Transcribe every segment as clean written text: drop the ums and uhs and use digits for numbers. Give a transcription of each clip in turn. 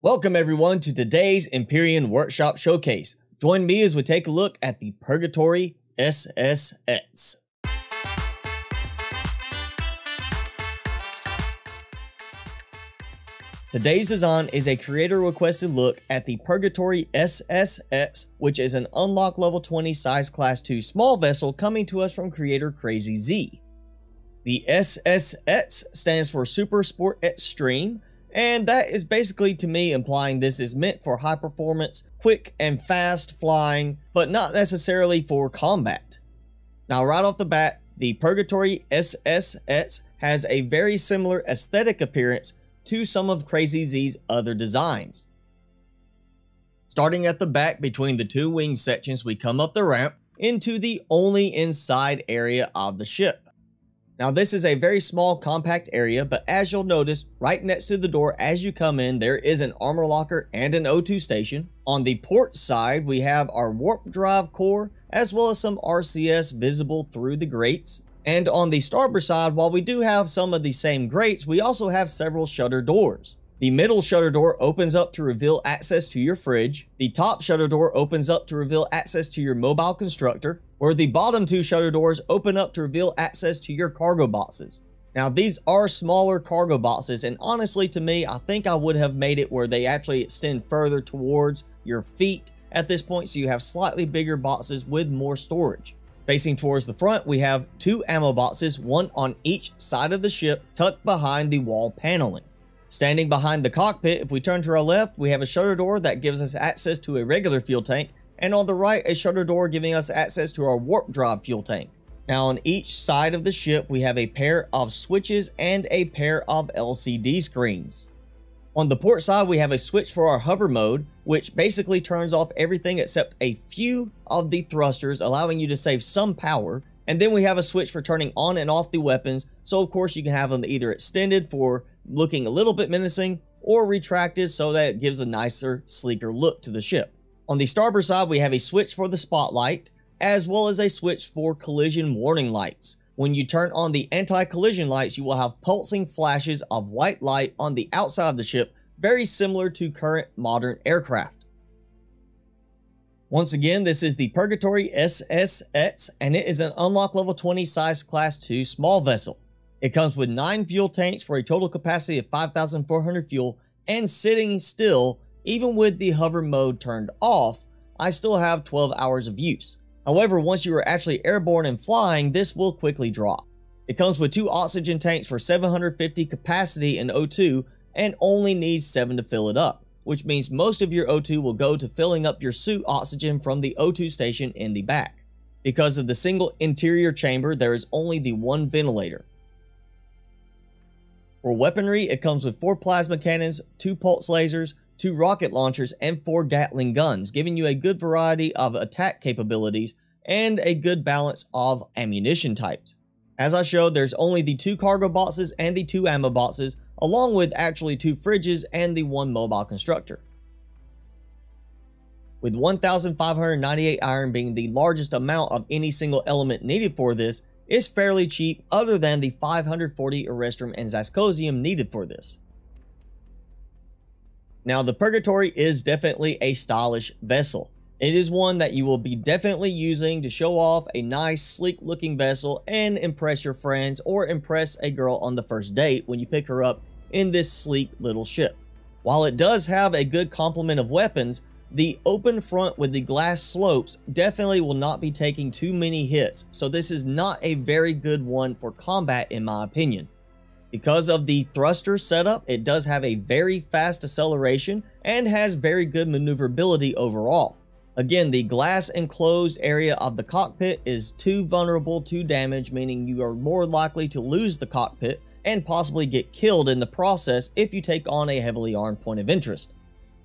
Welcome everyone to today's Empyrion Workshop Showcase. Join me as we take a look at the Purgatory SSX. Today's design is a creator requested look at the Purgatory SSX, which is an unlock level 20 size class 2 small vessel coming to us from creator CrazyZ. The SSX stands for Super Sport Extreme, and that is basically to me implying this is meant for high performance, quick and fast flying, but not necessarily for combat. Now right off the bat, the Purgatory SSX has a very similar aesthetic appearance to some of CrazyZ's other designs. Starting at the back between the two wing sections, we come up the ramp into the only inside area of the ship. Now this is a very small compact area, but as you'll notice, right next to the door as you come in, there is an armor locker and an O2 station. On the port side, we have our warp drive core, as well as some RCS visible through the grates. And on the starboard side, while we do have some of the same grates, we also have several shutter doors. The middle shutter door opens up to reveal access to your fridge. The top shutter door opens up to reveal access to your mobile constructor, where the bottom two shutter doors open up to reveal access to your cargo boxes. Now these are smaller cargo boxes, and honestly to me, I think I would have made it where they actually extend further towards your feet at this point, so you have slightly bigger boxes with more storage. Facing towards the front, we have two ammo boxes, one on each side of the ship, tucked behind the wall paneling. Standing behind the cockpit, if we turn to our left, we have a shutter door that gives us access to a regular fuel tank, and on the right, a shutter door giving us access to our warp drive fuel tank. Now on each side of the ship, we have a pair of switches and a pair of LCD screens. On the port side, we have a switch for our hover mode, which basically turns off everything except a few of the thrusters, allowing you to save some power. And then we have a switch for turning on and off the weapons, so of course you can have them either extended for looking a little bit menacing, or retracted so that it gives a nicer, sleeker look to the ship. On the starboard side, we have a switch for the spotlight, as well as a switch for collision warning lights. When you turn on the anti-collision lights, you will have pulsing flashes of white light on the outside of the ship, very similar to current modern aircraft. Once again, this is the Purgatory SSX, and it is an unlock level 20 size class 2 small vessel. It comes with 9 fuel tanks for a total capacity of 5,400 fuel, and sitting still, even with the hover mode turned off, I still have 12 hours of use. However, once you are actually airborne and flying, this will quickly drop. It comes with 2 oxygen tanks for 750 capacity in O2, and only needs 7 to fill it up, which means most of your O2 will go to filling up your suit oxygen from the O2 station in the back. Because of the single interior chamber, there is only the one ventilator. For weaponry, it comes with 4 plasma cannons, 2 pulse lasers, 2 rocket launchers, and 4 Gatling guns, giving you a good variety of attack capabilities and a good balance of ammunition types. As I showed, there's only the 2 cargo boxes and the 2 ammo boxes, along with actually 2 fridges and the 1 mobile constructor. With 1,598 iron being the largest amount of any single element needed for this, it's fairly cheap other than the 540 Erestrum and Zascosium needed for this. Now the Purgatory is definitely a stylish vessel. It is one that you will be definitely using to show off a nice sleek looking vessel and impress your friends or impress a girl on the first date when you pick her up in this sleek little ship. While it does have a good complement of weapons, the open front with the glass slopes definitely will not be taking too many hits, so this is not a very good one for combat in my opinion. Because of the thruster setup, it does have a very fast acceleration and has very good maneuverability overall. Again, the glass enclosed area of the cockpit is too vulnerable to damage, meaning you are more likely to lose the cockpit and possibly get killed in the process if you take on a heavily armed point of interest.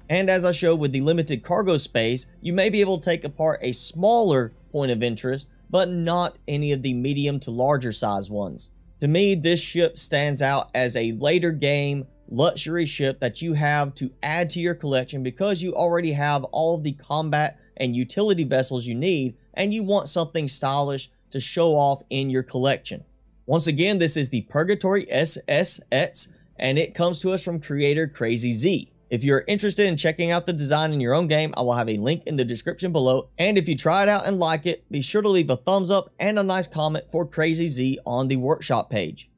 And as I showed with the limited cargo space, you may be able to take apart a smaller point of interest, but not any of the medium to larger size ones. To me, this ship stands out as a later game luxury ship that you have to add to your collection because you already have all of the combat and utility vessels you need, and you want something stylish to show off in your collection. Once again, this is the Purgatory SSX, and it comes to us from creator CrazyZ. If you're interested in checking out the design in your own game, I will have a link in the description below. And if you try it out and like it, be sure to leave a thumbs up and a nice comment for CrazyZ on the workshop page.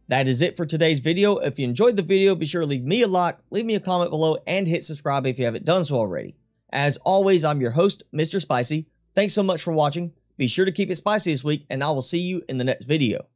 That is it for today's video. If you enjoyed the video, be sure to leave me a like, leave me a comment below, and hit subscribe if you haven't done so already. As always, I'm your host, Mr. Spicy. Thanks so much for watching. Be sure to keep it spicy this week, and I will see you in the next video.